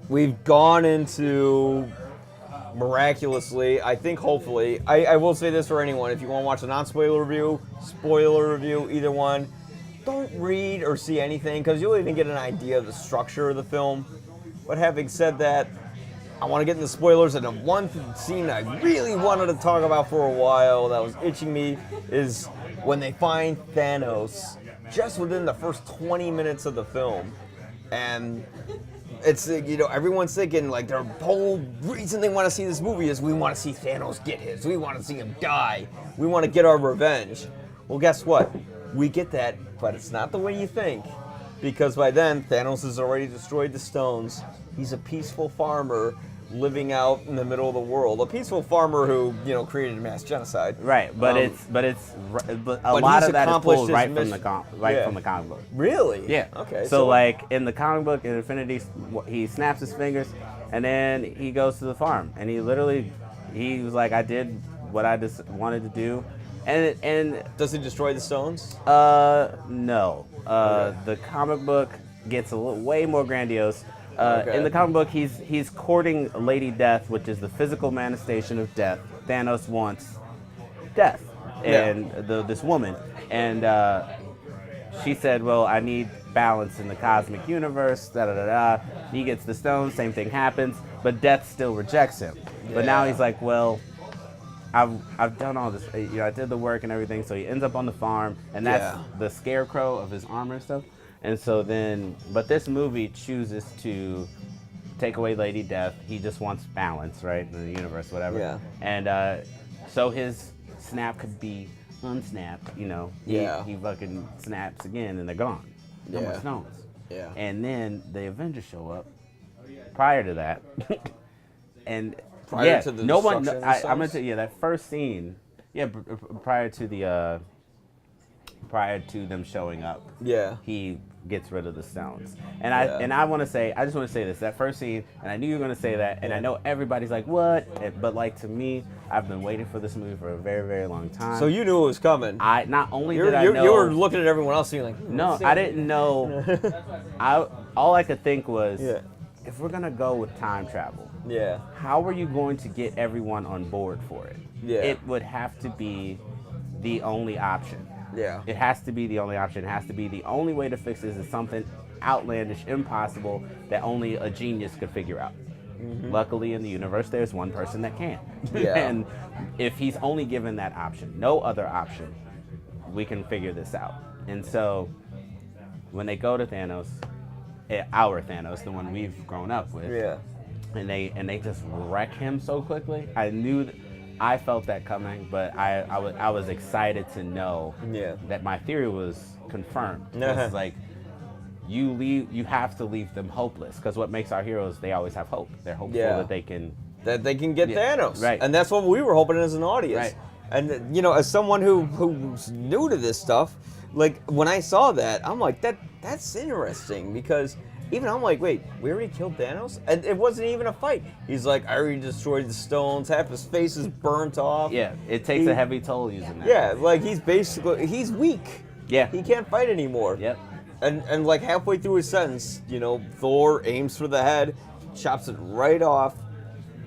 we've gone into miraculously, I think hopefully, I will say this for anyone, if you want to watch a non-spoiler review, spoiler review, either one, don't read or see anything because you'll even get an idea of the structure of the film. But having said that, I want to get into spoilers, and the one scene I really wanted to talk about for a while that was itching me is when they find Thanos just within the first 20 minutes of the film. And it's, everyone's thinking, like, their whole reason they want to see this movie is we want to see Thanos get his. We want to see him die. We want to get our revenge. Well, guess what? We get that, but it's not the way you think. Because by then, Thanos has already destroyed the stones. He's a peaceful farmer living out in the middle of the world. A peaceful farmer who, created a mass genocide. Right, but a lot of that is pulled right from the comic book. Really? Yeah. Okay. So like in the comic book in Infinity, he snaps his fingers and then he goes to the farm and he was like, I did what I just wanted to do. And does he destroy the stones? No. Okay. The comic book gets way more grandiose. Okay. In the comic book, he's courting Lady Death, which is the physical manifestation of death. Thanos wants death, and this woman, and she said, "Well, I need balance in the cosmic universe." Da da da da. He gets the stone. Same thing happens, but Death still rejects him. But now he's like, "Well, I've done all this. I did the work and everything." So he ends up on the farm, and that's the scarecrow of his armor and stuff. And so then, but this movie chooses to take away Lady Death. He just wants balance, right, in the universe, whatever. Yeah. And so his snap could be unsnapped, He fucking snaps again, and they're gone. No more stones. Yeah. And then the Avengers show up prior to that. And prior to the no one. destruction I'm of the gonna stones? tell you that first scene. Yeah, prior to them showing up. Yeah. He gets rid of the stones. And I just want to say this, that first scene, and I knew you were going to say that, and I know everybody's like, what? But like, to me, I've been waiting for this movie for a very, very long time. So you knew it was coming. I know. You were looking at everyone else and you're like, no, I didn't know. All I could think was, if we're going to go with time travel, how are you going to get everyone on board for it? Yeah. It would have to be the only option. Yeah. It has to be the only option. It has to be the only way to fix this is something outlandish, impossible, that only a genius could figure out. Mm-hmm. Luckily, in the universe, there's one person that can. Yeah. And if he's only given that option, no other option, we can figure this out. And so, when they go to Thanos, our Thanos, the one we've grown up with, and they just wreck him so quickly, I felt that coming, but I was excited to know that my theory was confirmed. It's like you have to leave them hopeless, because what makes our heroes, they always have hope. They're hopeful that they can get Thanos, right? And that's what we were hoping as an audience. Right. And as someone who's new to this stuff, like when I saw that, I'm like that's interesting, because even I'm like, wait, we already killed Thanos? And it wasn't even a fight. He's like, I already destroyed the stones. Half his face is burnt off. Yeah, it takes a heavy toll using that. Yeah, like he's weak. Yeah. He can't fight anymore. Yep. And like halfway through his sentence, Thor aims for the head, chops it right off,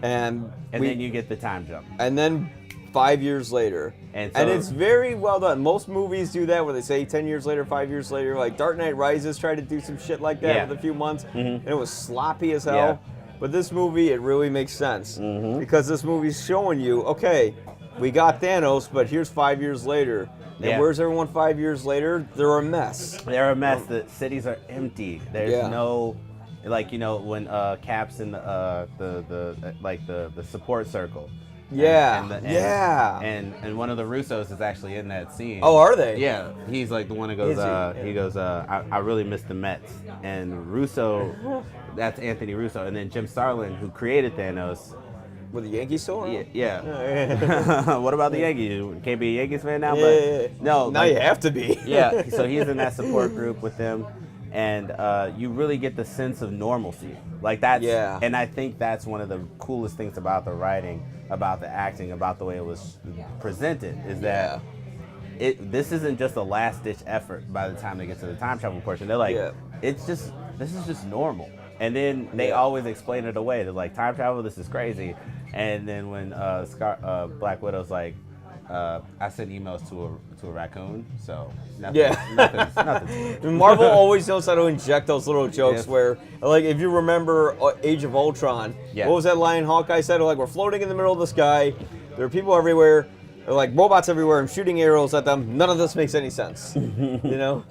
and then you get the time jump. And then 5 years later. And it's very well done. Most movies do that where they say 10 years later, 5 years later. Like Dark Knight Rises tried to do some shit like that with a few months. Mm-hmm. And it was sloppy as hell. Yeah. But this movie, it really makes sense. Mm-hmm. Because this movie's showing you, okay, we got Thanos, but here's 5 years later. And where's everyone 5 years later? They're a mess. They're a mess. The cities are empty. There's no... Like, when Cap's in the support circle. And one of the Russos is actually in that scene. Oh, are they? Yeah, he's like the one who goes. I really miss the Mets. And Russo, that's Anthony Russo, and then Jim Starlin, who created Thanos. Were the Yankees still around? Yeah. What about the Yankees? You can't be a Yankees fan now, no. Now you have to be. Yeah. So he's in that support group with them. And you really get the sense of normalcy. Like that's, and I think that's one of the coolest things about the writing, about the acting, about the way it was presented, is that this isn't just a last-ditch effort by the time they get to the time travel portion. They're like, this is just normal. And then they Yeah. always explain it away. They're like, time travel, this is crazy. And then when Black Widow's like, I sent emails to a raccoon, so nothing. Marvel always knows how to inject those little jokes Yes. where, like, if you remember Age of Ultron, Yeah. what was that line Hawkeye said? Like, we're floating in the middle of the sky, there are people everywhere, there are, like, robots everywhere, I'm shooting arrows at them, none of this makes any sense. You know?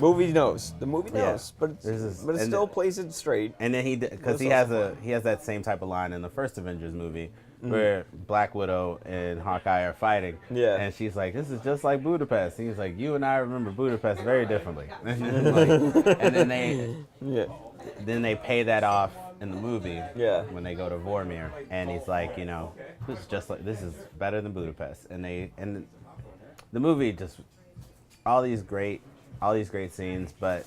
Movie knows. The movie Yeah. knows, but This is- it and still plays it straight. And then because he That's has that same type of line in the first Avengers movie where Black Widow and Hawkeye are fighting. Yeah. And she's like, "This is just like Budapest." And he's like, "You and I remember Budapest very differently." And then they pay that off in the movie. Yeah. When they go to Vormir, and he's like, this is better than Budapest. And the movie just all these great scenes, but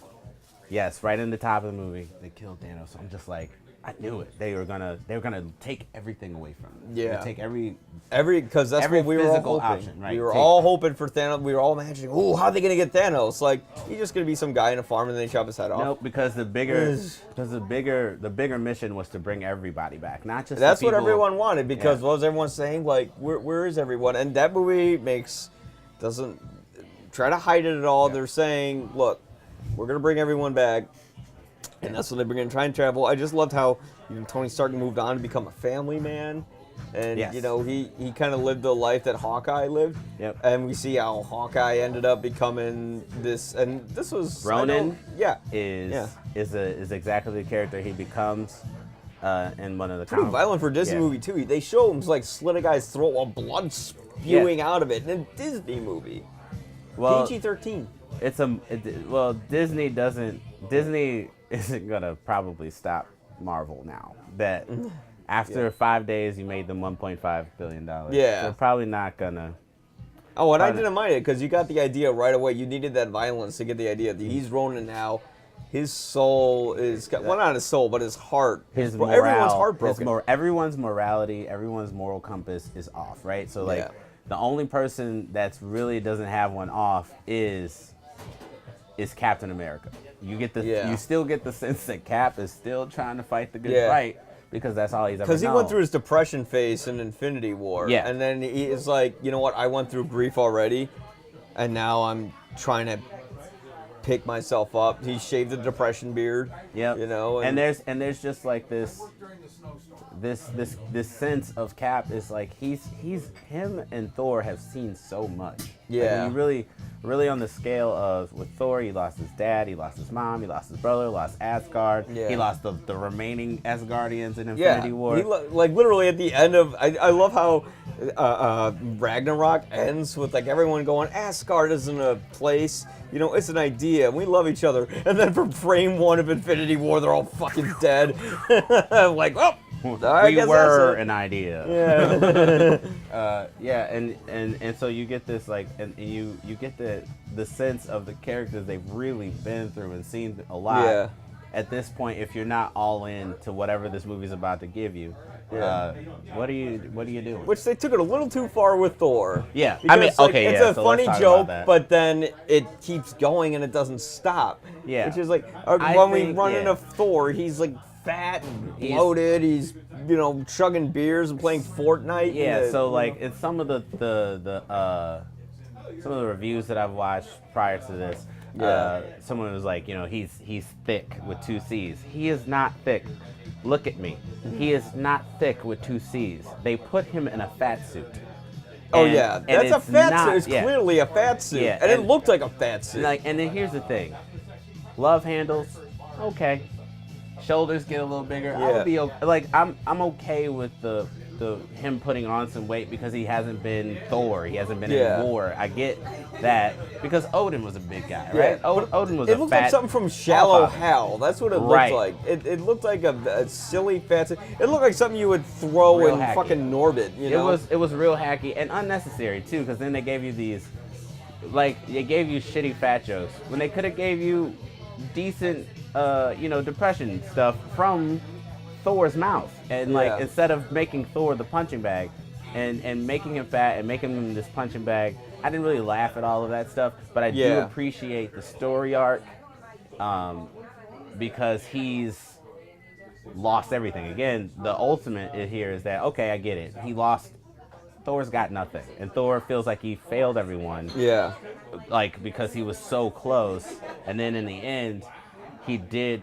yes, right in the top of the movie, they killed Thanos. So I'm just like, I knew it. They were gonna take everything away from him. They would take every Because that's every what we were all physical hoping. option, right? We were Take- all hoping for Thanos. We were all imagining, oh, how are they gonna get Thanos? Like, he's just gonna be some guy in a farm and then they chop his head off. Nope, because the bigger mission was to bring everybody back, not just That's the what people- everyone wanted. Because Yeah. what was everyone saying? Like, where is everyone? And that movie doesn't try to hide it at all. Yeah. They're saying, look, we're gonna bring everyone back, and that's what they're gonna try and travel. I just loved how Tony Stark moved on to become a family man. And Yes. he kind of lived the life that Hawkeye lived. Yep. And we see how Hawkeye ended up becoming this. And this was Ronin is is exactly the character he becomes in one of the pretty comic- violent for a Disney Yeah. movie too. They show him like slit a guy's throat while blood spewing out of it in a Disney movie. Well, PG-13. Disney isn't gonna probably stop Marvel now. That after 5 days you made them $1.5 billion. Yeah. They're probably not gonna. Oh, and I Probably didn't mind it because you got the idea right away. You needed that violence to get the idea that he's Ronin now. His soul is well, not his soul, but his heart. Morale, everyone's heartbroken. everyone's morality, everyone's moral compass is off, right? So like Yeah. the only person that's really doesn't have one off is Captain America. You still get the sense that Cap is still trying to fight the good fight because that's all he's ever known. Because he went through his depression phase in Infinity War. Yeah. And then he is like, you know what? I went through grief already, and now I'm trying to pick myself up. He shaved the depression beard. Yep. You know. And there's just like this sense of Cap is like him and Thor have seen so much. Yeah. Like when you really on the scale of with Thor, he lost his dad, he lost his mom, he lost his brother, lost Asgard, Yeah. he lost the remaining Asgardians in Infinity War. He like literally at the end of I love how Ragnarok ends with like everyone going, Asgard isn't a place, it's an idea. We love each other. And then from frame one of Infinity War, they're all fucking dead. Like, I we guess were that's it. an idea. Yeah. And so you get this like, and you get the sense of the characters they've really been through and seen a lot. Yeah. At this point, if you're not all in to whatever this movie's about to give you, what are you doing? Which they took it a little too far with Thor. Yeah. Because, I mean, like, okay, it's yeah, a so funny let's talk joke, about that. but then it keeps going and it doesn't stop. Yeah. Which is like I when we think, run yeah. into Thor, he's like fat and bloated. He's chugging beers and playing Fortnite. Yeah, so like in some of the reviews that I've watched prior to this, someone was like, he's thick with 2 C's. He is not thick. Look at me. He is not thick with 2 C's. They put him in a fat suit. Oh And- yeah, and that's a it's fat not- suit. It's yeah. clearly a fat suit, Yeah, and it and- looked like a fat suit. And then here's the thing. Love handles, okay. Shoulders get a little bigger. I Yeah. would be okay. Like I'm okay with the him putting on some weight because he hasn't been Thor. He hasn't been Yeah. in war. I get that because Odin was a big guy, Yeah, right? but Odin was it a looked fat. like something from Shallow alpha. Hell. That's what it Right. looked like. It looked like a silly fat suit. It looked like something you would throw Real in hacky. fucking Norbit. It was real hacky and unnecessary too, because then they gave you these, like they gave you shitty fat jokes when they could have gave you decent, depression stuff from Thor's mouth, and like Yeah. instead of making Thor the punching bag, and making him fat and making him this punching bag, I didn't really laugh at all of that stuff, but I do Yeah. appreciate the story arc, because he's lost everything. Again, the ultimate here is that, okay, I get it. He lost. Thor's got nothing, and Thor feels like he failed everyone. Yeah. Like, because he was so close, and then in the end, he did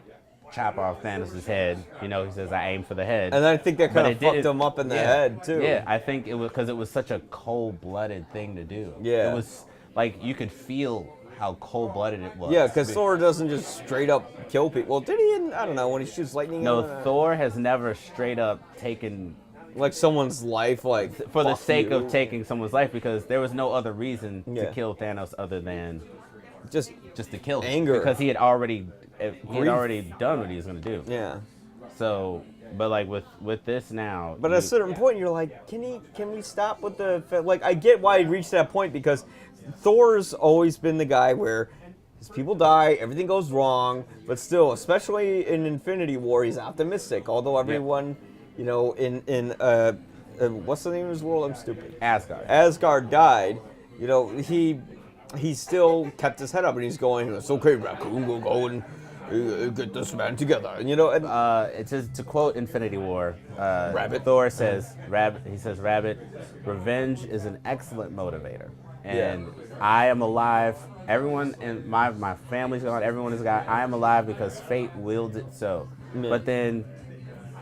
chop off Thanos' head. You know, he says, "I aim for the head." And I think that kind But of fucked him up in the head too. Yeah, I think it was because it was such a cold-blooded thing to do. Yeah. It was like you could feel how cold-blooded it was. Yeah, because Thor doesn't just straight up kill people. Well, did he? I don't know. When he shoots lightning. No, Thor has never straight up taken like someone's life, like for the fuck sake you. of taking someone's life, because there was no other reason Yeah. to kill Thanos other than just to kill him. anger. Because he had already Grief. done what he was going to do. Yeah. So, but like with this now. But at a certain point, you're like, can we stop with the like? I get why he reached that point because Thor's always been the guy where his people die, everything goes wrong, but still, especially in Infinity War, he's optimistic. Although everyone, you know, in what's the name of his world? I'm stupid. Asgard. Asgard died. You know, he still kept his head up and he's going, it's okay, Raccoon, we'll go and get this man together. And, you know, and It's to quote Infinity War. Rabbit. Thor says, Rabbit, revenge is an excellent motivator. And I am alive. Everyone in my family's gone. Everyone is gone. I am alive because fate willed it so. Yeah. But then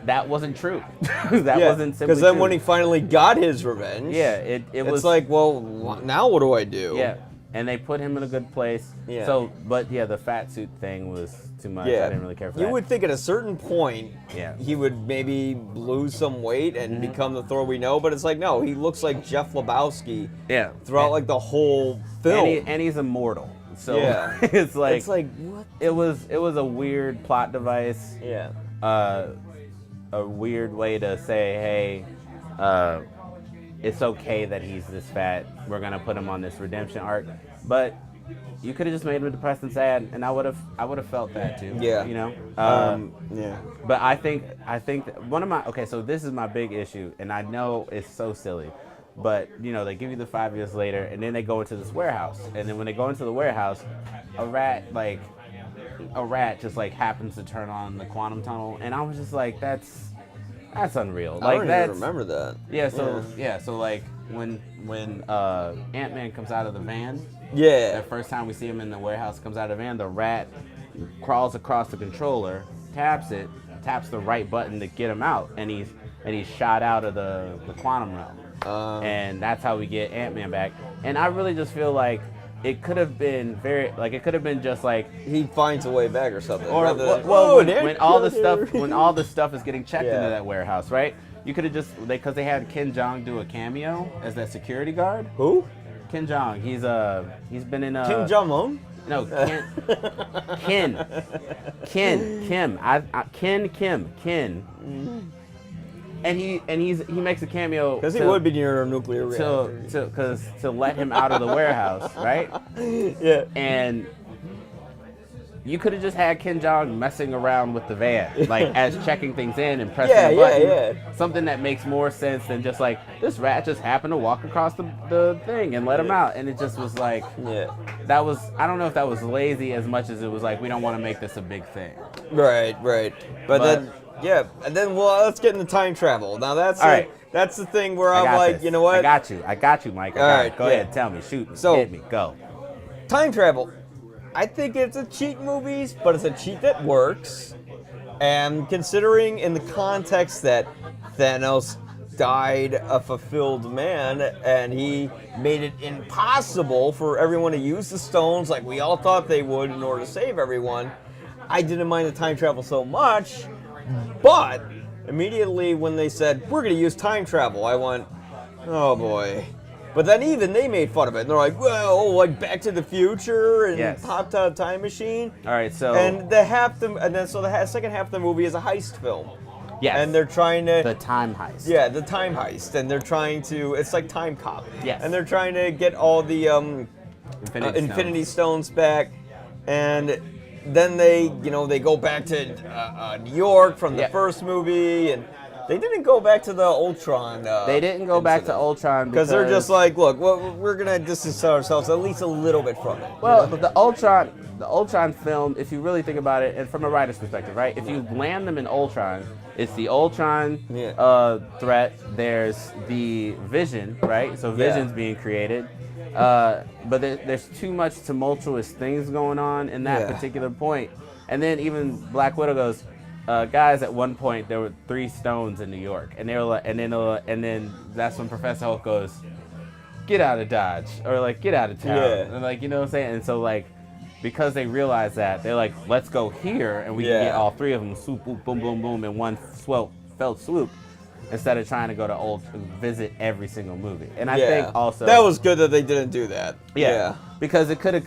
that wasn't true. That wasn't simply because then true. when he finally got his revenge, it was it's like, well, now what do I do? Yeah, and they put him in a good place. Yeah. So, but yeah, the fat suit thing was too much. Yeah. I didn't really care for You that. would think at a certain point, Yeah. he would maybe lose some weight and become the Thor we know, but it's like, no, he looks like Jeff Lebowski Yeah. throughout like the whole film. And he's immortal. So Yeah. it's like what? it was a weird plot device. Yeah. A weird way to say, hey, it's okay that he's this fat. We're gonna put him on this redemption arc, but you could have just made him depressed and sad, and I would have felt that too. Yeah. You know. Yeah. But I think that one of my so this is my big issue, and I know it's so silly, but you know they give you the 5 years later, and then they go into this warehouse, and then when they go into the warehouse, a rat just like happens to turn on the quantum tunnel, and I was just like, that's unreal. I Like don't even remember that. Yeah. So like when Ant-Man comes out of the van. Yeah. The first time we see him in the warehouse, comes out of the van, the rat crawls across the controller, taps the right button to get him out, and he's shot out of the quantum realm. And that's how we get Ant-Man back. And I really just feel like it could have been just like He finds a way back or something. or rather than, when all the stuff is getting checked Yeah. into that warehouse, right? You could have just because they had Ken Jeong do a cameo as that security guard. Who? Ken Jeong, he's been in Kim Jong-un? No, Ken. And he makes a cameo Because he would be near a nuclear reactor. to let him out of the warehouse, right? Yeah. And you could have just had Ken Jeong messing around with the van, like as checking things in and pressing a button. Yeah. Something that makes more sense than just like this rat just happened to walk across the thing and let him out, and it just was like that was I don't know if that was lazy as much as it was like we don't want to make this a big thing. Right. But then and then let's get into time travel. Now that's that's the thing where I'm like, this. you know what? I got you, Mike. All right, Go ahead, tell me, shoot me, So- hit me, go. Time travel. I think it's a cheat movies, but it's a cheat that works. And considering in the context that Thanos died a fulfilled man and he made it impossible for everyone to use the stones like we all thought they would in order to save everyone, I didn't mind the time travel so much. But immediately when they said, we're going to use time travel, I went, oh boy. But then even they made fun of it. And they're like, well, like Back to the Future and popped out a time machine. All right, so And the second half of the movie is a heist film. yes, And they're trying to the time heist. yeah, the time heist, and they're trying to. It's like Time Cop. Yes. And they're trying to get all the Infinity Stones back, and then they go back to New York from the first movie, and They didn't go back to the Ultron. They didn't go back to incident. Ultron Because they're just like, look, we're gonna distance ourselves at least a little bit from it. Well, the Ultron film, if you really think about it, and from a writer's perspective, right? If you land them in Ultron, it's the Ultron threat. There's the Vision, right? So Vision's being created. But there's too much tumultuous things going on in that particular point. And then even Black Widow goes, guys, at one point there were 3 stones in New York, and they were like, and then that's when Professor Hulk goes, get out of Dodge, or like get out of town, and like, you know what I'm saying? And so like, because they realize that, they're like, let's go here, and we can get all 3 of them, swoop, boom, boom, boom, boom, in one felt swoop, instead of trying to go to visit every single movie. And I think also that was good that they didn't do that. Yeah. Because it could have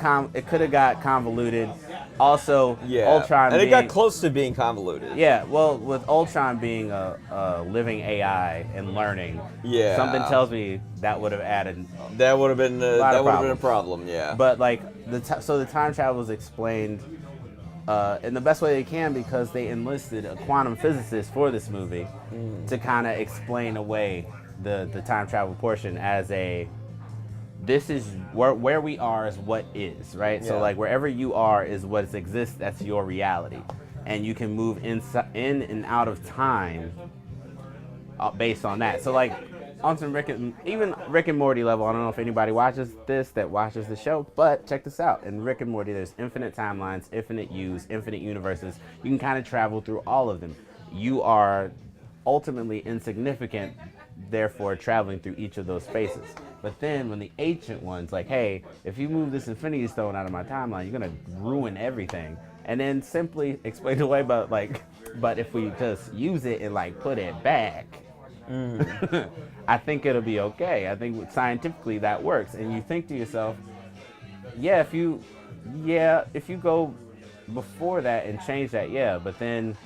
got convoluted. Also, Ultron and it got close to being convoluted. Yeah, well, with Ultron being a living AI and learning, something tells me that would have added. That would have been a problem. Yeah. But like so the time travel is explained in the best way they can, because they enlisted a quantum physicist for this movie to kind of explain away the time travel portion as this is where we are is what is, right? So like wherever you are is what exists, that's your reality. And you can move in and out of time based on that. So like on some Rick and Morty level, I don't know if anybody watches the show, but check this out. In Rick and Morty, there's infinite timelines, infinite yous, infinite universes. You can kind of travel through all of them. You are ultimately insignificant, therefore traveling through each of those spaces. But then when the ancient one's like, hey, if you move this Infinity Stone out of my timeline, you're gonna ruin everything. And then simply explain away, but if we just use it and like put it back, I think it'll be okay. I think scientifically that works. And you think to yourself, if you go before that and change that, but then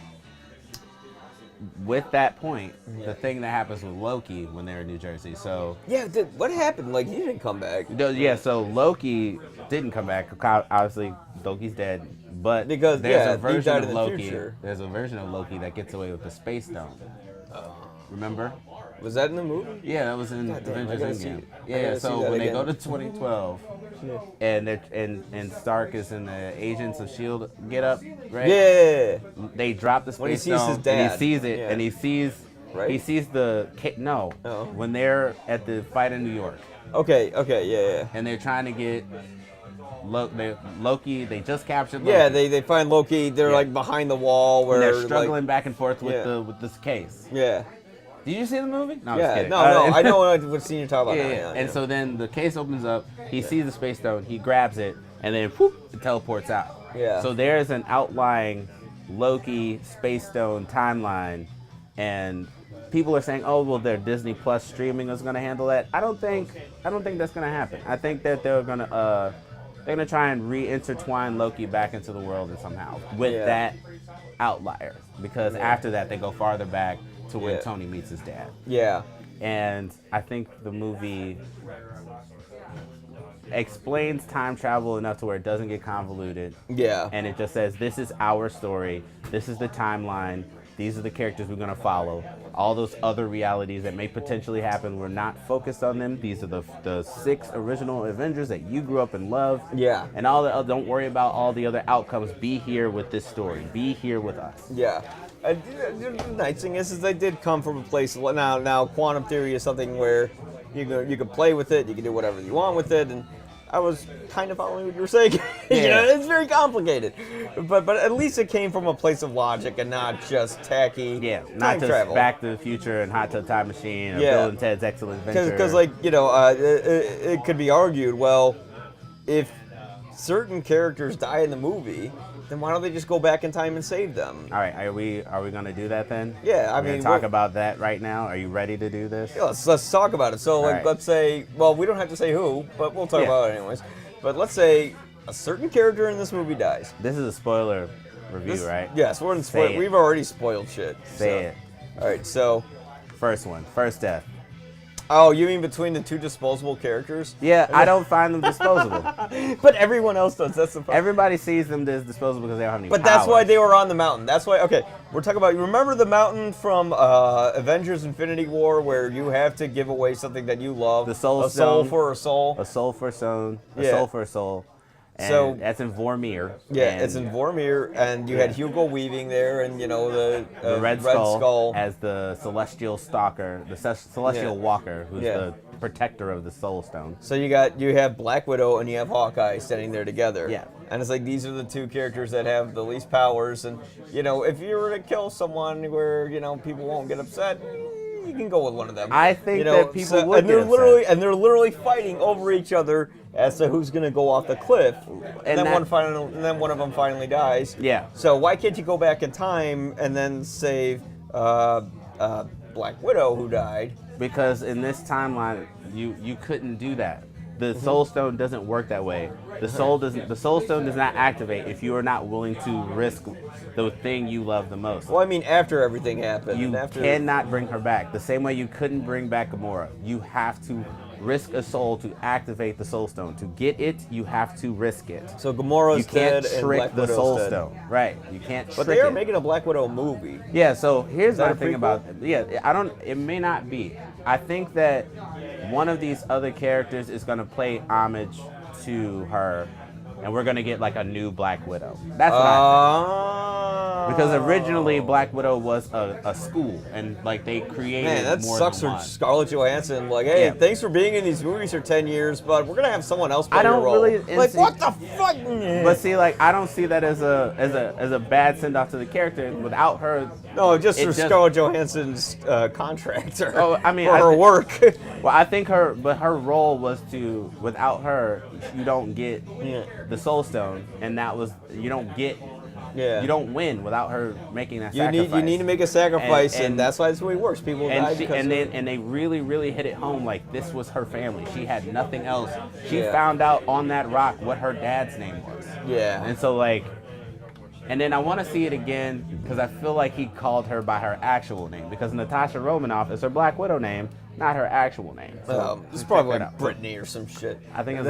with that point, the thing that happens with Loki when they're in New Jersey. So what happened? Like, he didn't come back. So Loki didn't come back. Obviously, Loki's dead. But because there's a version of Loki. There's a version of Loki that gets away with the Space Stone. Remember? Was that in the movie? Yeah, that was in Avengers Endgame. Yeah, so when they go to 2012, and Stark is in the Agents of S.H.I.E.L.D. get up, right? Yeah. They drop the Space Stone, his dad. and he sees it, and he sees when they're at the fight in New York. Okay, yeah. And they're trying to get Loki. They just captured Loki. Yeah, they find Loki. They're like behind the wall where and they're struggling back and forth with this case. Yeah. Did you see the movie? No, I'm just kidding. No, I know what scene you're talking about. Yeah. And so then the case opens up. He sees the Space Stone. He grabs it, and then whoop, it teleports out. Yeah. So there's an outlying Loki Space Stone timeline, and people are saying, "Oh, well, their Disney Plus streaming is going to handle that." I don't think that's going to happen. I think that they're going to try and reintertwine Loki back into the world somehow with that outlier, because after that they go farther back to when Tony meets his dad. Yeah. And I think the movie explains time travel enough to where it doesn't get convoluted. Yeah. And it just says, this is our story. This is the timeline. These are the characters we're going to follow. All those other realities that may potentially happen, we're not focused on them. These are the 6 original Avengers that you grew up and loved. Yeah. And don't worry about all the other outcomes. Be here with this story. Be here with us. Yeah. The nice thing is they did come from a place. Now quantum theory is something where you can play with it. You can do whatever you want with it, and I was kind of following what you were saying. It's very complicated, but at least it came from a place of logic and not just tacky. Yeah, not time just travel. Back to the Future and Hot Tub Time Machine or Bill and Ted's Excellent Adventure. Because it could be argued, well, if certain characters die in the movie, then why don't they just go back in time and save them? All right, are we going to do that then? Yeah, We're gonna talk about that right now. Are you ready to do this? Yeah, let's talk about it. So let's say, well, we don't have to say who, but we'll talk about it anyways. But let's say a certain character in this movie dies. This is a spoiler review, right? Yes, we're in spoil. We've already spoiled shit. Say it. All right, so first death. Oh, you mean between the two disposable characters? Yeah, I don't find them disposable. But everyone else does. That's the problem. Everybody sees them as disposable because they don't have any But that's why powers. they were on the mountain. That's why. Okay, we're talking about. You remember the mountain from Avengers: Infinity War, where you have to give away something that you love. The Soul a soul Stone. for a soul. A soul for a soul. A Yeah. soul for a soul. And So- that's in Vormir. Yeah, and it's in Vormir, and you had Hugo Weaving there, and the Red Skull as the celestial stalker, the celestial Yeah. walker, who's Yeah. the protector of the Soul Stone. So you have Black Widow and you have Hawkeye standing there together. Yeah. And it's like these are the two characters that have the least powers, and if you were to kill someone where people won't get upset, you can go with one of them. I think that people would and get they're literally fighting over each other as to who's going to go off the cliff, and then one of them finally dies. Yeah. So why can't you go back in time and then save Black Widow who died? Because in this timeline, you couldn't do that. The Soul Stone doesn't work that way. The Soul Stone does not activate if you are not willing to risk the thing you love the most. Well, I mean, after everything happened, You and after cannot bring her back. The same way you couldn't bring back Gamora. You have to risk a soul to activate the Soul Stone. To get it, you have to risk it. So Gamora's You can't dead and trick Black the Widow's Soul dead. Stone. Right. You can't But trick they are it. making a Black Widow movie. Yeah, so here's that my a thing prequel? about it may not be. I think that one of these other characters is going to pay homage to her, and we're going to get like a new Black Widow. That's what I think. Because originally Black Widow was a school, and like they created Man, that more sucks than for one. Scarlett Johansson. Like, hey, Yeah. thanks for being in these movies for 10 years, but we're gonna have someone else play I don't your role. really- Like, see- what the fuck? But see, like I don't see that as a bad send off to the character. Without her, No, just it for just- Scarlett Johansson's contract. Oh, I mean, for I her thi- work. well, I think her role was to, without her, you don't get Yeah. the Soul Stone, and that was you don't get. Yeah. You don't win without her making that You sacrifice. need to make a sacrifice, and, And- that's why it's the way it works. People die and she, because and they really hit it home. Like this was her family. She had nothing else. She Yeah. found out on that rock what her dad's name was. Yeah. And so like, and then I want to see it again because I feel like he called her by her actual name because Natasha Romanoff is her Black Widow name, not her actual name. So it's check probably that like out. Brittany or some shit. I think it's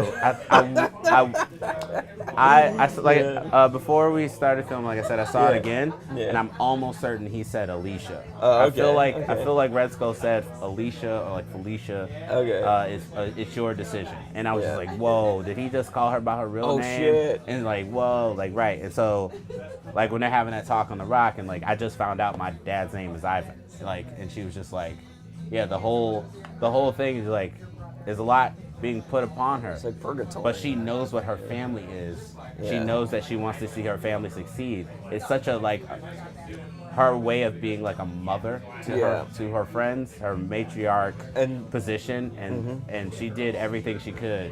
before we started filming, like I said, I saw it Yeah. again, Yeah. and I'm almost certain he said Alicia. Oh, I feel okay, like okay. Red Skull said Alicia or like Felicia. Okay. It's your decision, and I was Yeah. just like, whoa, did he just call her by her real Oh, name? shit. And like, whoa, like right, and so like when they're having that talk on the rock, and like I just found out my dad's name is Ivan, like, and she was just like, yeah, the whole thing is like, there's a lot being put upon her. It's like purgatory. But she knows what her family is. She Yeah. knows that she wants to see her family succeed. It's such a like her way of being like a mother to her friends, her matriarch And- position, and she did everything she could.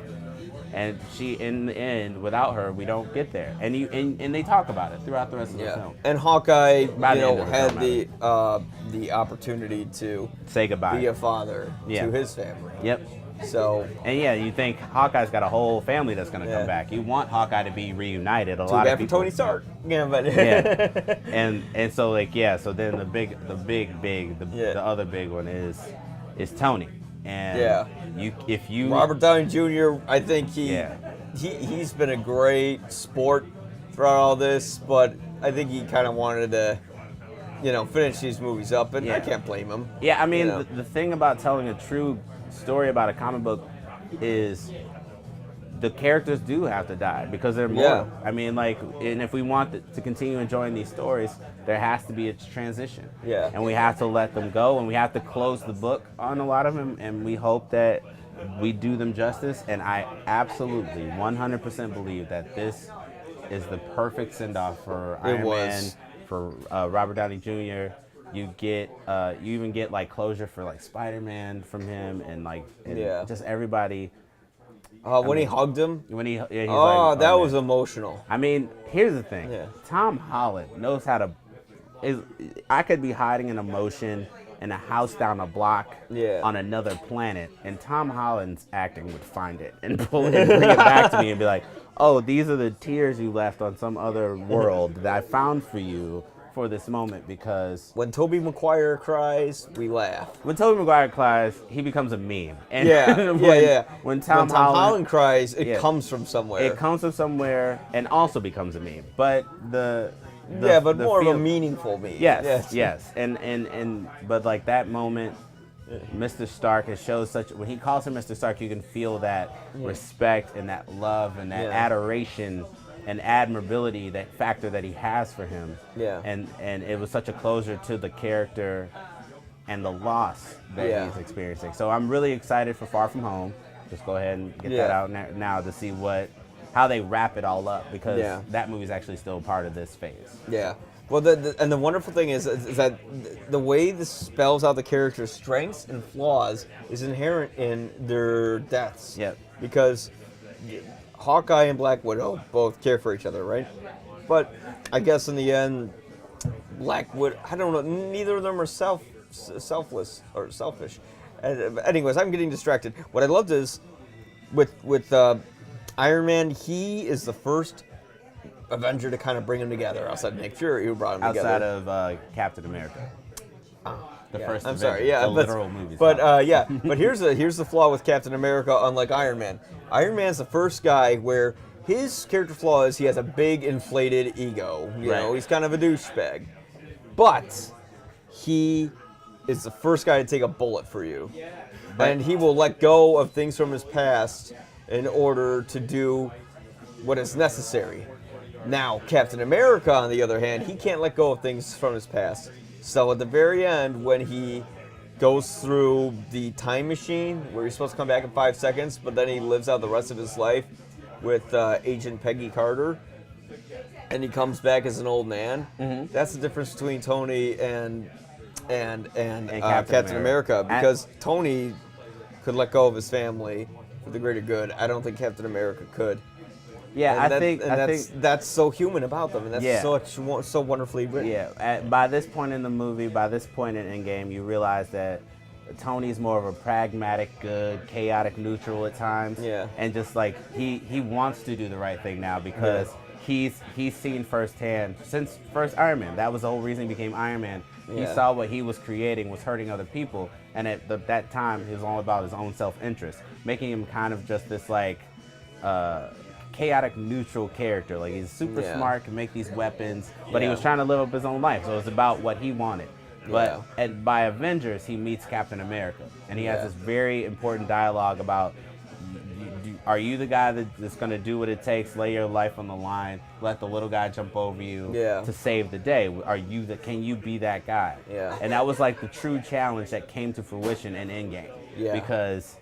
And she, in the end, without her, we don't get there. And and they talk about it throughout the rest of the film. And Hawkeye, By the end of the had film, the opportunity to Say goodbye. be a father Yeah. to his family. Yep. So And yeah, you think Hawkeye's got a whole family that's going to Yeah. come back. You want Hawkeye to be reunited. A too lot bad of for people. Tony Stark. Yeah, but Yeah. And so like so then the other big one is Tony. And Yeah. if you Robert Downey Jr. I think Yeah. he's been a great sport throughout all this, but I think he kind of wanted to, finish these movies up, and I Yeah. can't blame him. Yeah, I mean, You know? the thing about telling a true story about a comic book is the characters do have to die because they're mortal. Yeah. I mean, like, and if we want to continue enjoying these stories, there has to be a transition. Yeah. And we have to let them go, and we have to close the book on a lot of them, and we hope that we do them justice. And I absolutely 100% believe that this is the perfect send-off for Iron Man, for Robert Downey Jr. You even get like closure for like Spider-Man from him, and like just everybody. When he hugged him. When he's Oh, like, that man. was emotional. I mean, here's the thing. Yeah. Tom Holland knows how to. I could be hiding an emotion in a house down a block on another planet, and Tom Holland's acting would find it and pull it and bring it back to me and be like, "Oh, these are the tears you left on some other world that I found for you for this moment because When Tobey Maguire cries, we laugh. when Tobey Maguire cries, he becomes a meme. And Yeah, when, yeah. When Tom Holland cries, it Yeah. comes from somewhere. it comes from somewhere and also becomes a meme. But the but more of feel- a meaningful meme. Yes. And but like that moment, Mr. Stark, it shows such when he calls him Mr. Stark, you can feel that respect and that love and that adoration and admirability, that factor that he has for him. Yeah. And it was such a closure to the character and the loss that he's experiencing. So I'm really excited for Far From Home. Just go ahead and get that out now to see how they wrap it all up, because that movie's actually still part of this phase. Yeah. Well, and the wonderful thing is that the way this spells out the character's strengths and flaws is inherent in their deaths. Yep. Because Hawkeye and Black Widow both care for each other, right? But I guess in the end, Black Widow, I don't know, neither of them are selfless or selfish. Anyways, I'm getting distracted. What I loved is with Iron Man, he is the first Avenger to kind of bring them together outside of Nick Fury, who brought them together. Outside of Captain America. The first I'm Avenger, sorry, the literal movies. But but here's the flaw with Captain America, unlike Iron Man. Iron Man's the first guy where his character flaw is he has a big inflated ego. You know, he's kind of a douchebag. But he is the first guy to take a bullet for you. And he will let go of things from his past in order to do what is necessary. Now, Captain America, on the other hand, he can't let go of things from his past. So at the very end, when he goes through the time machine, where he's supposed to come back in 5 seconds, but then he lives out the rest of his life with Agent Peggy Carter, and he comes back as an old man. Mm-hmm. That's the difference between Tony and Captain America, because Tony could let go of his family for the greater good. I don't think Captain America could. Yeah, And I think that's so human about them, and that's so wonderfully written. Yeah, by this point in the movie, by this point in Endgame, you realize that Tony's more of a pragmatic, good, chaotic, neutral at times. Yeah. And just like he wants to do the right thing now because he's seen firsthand since first Iron Man. That was the whole reason he became Iron Man. He saw what he was creating was hurting other people, and at that time, he was all about his own self-interest, making him kind of just this like chaotic, neutral character. Like he's super smart, can make these weapons, but he was trying to live up his own life, so it was about what he wanted. But by Avengers, he meets Captain America, and he has this very important dialogue about, are you the guy that's going to do what it takes, lay your life on the line, let the little guy jump over you to save the day? Can you be that guy? Yeah. And that was like the true challenge that came to fruition in Endgame. Yeah. Because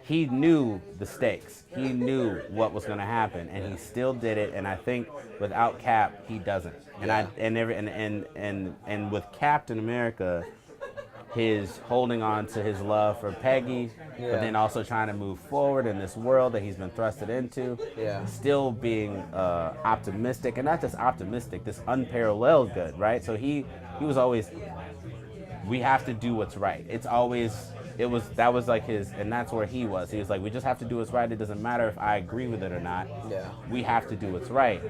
he knew the stakes. He knew what was going to happen, and he still did it. And I think without Cap, he doesn't. And with Captain America, his holding on to his love for Peggy, but then also trying to move forward in this world that he's been thrusted into, still being optimistic, and not just optimistic, this unparalleled good, right? So he was always, we have to do what's right. That was like his, and that's where he was. He was like, we just have to do what's right. It doesn't matter if I agree with it or not. Yeah. We have to do what's right.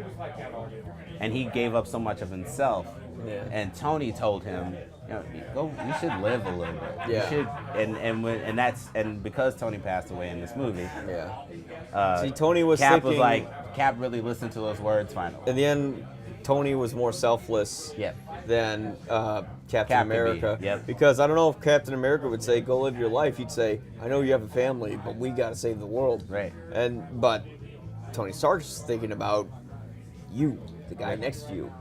And he gave up so much of himself. Yeah. And Tony told him, you should live a little bit. Yeah. You should, and because Tony passed away in this movie. Yeah. See, Tony was Cap thinking, was like, Cap really listened to those words finally. in the end, Tony was more selfless than Captain America. Because I don't know if Captain America would say, go live your life. He'd say, I know you have a family, but we got to save the world. Right. But Tony Stark's thinking about you, the guy next to you,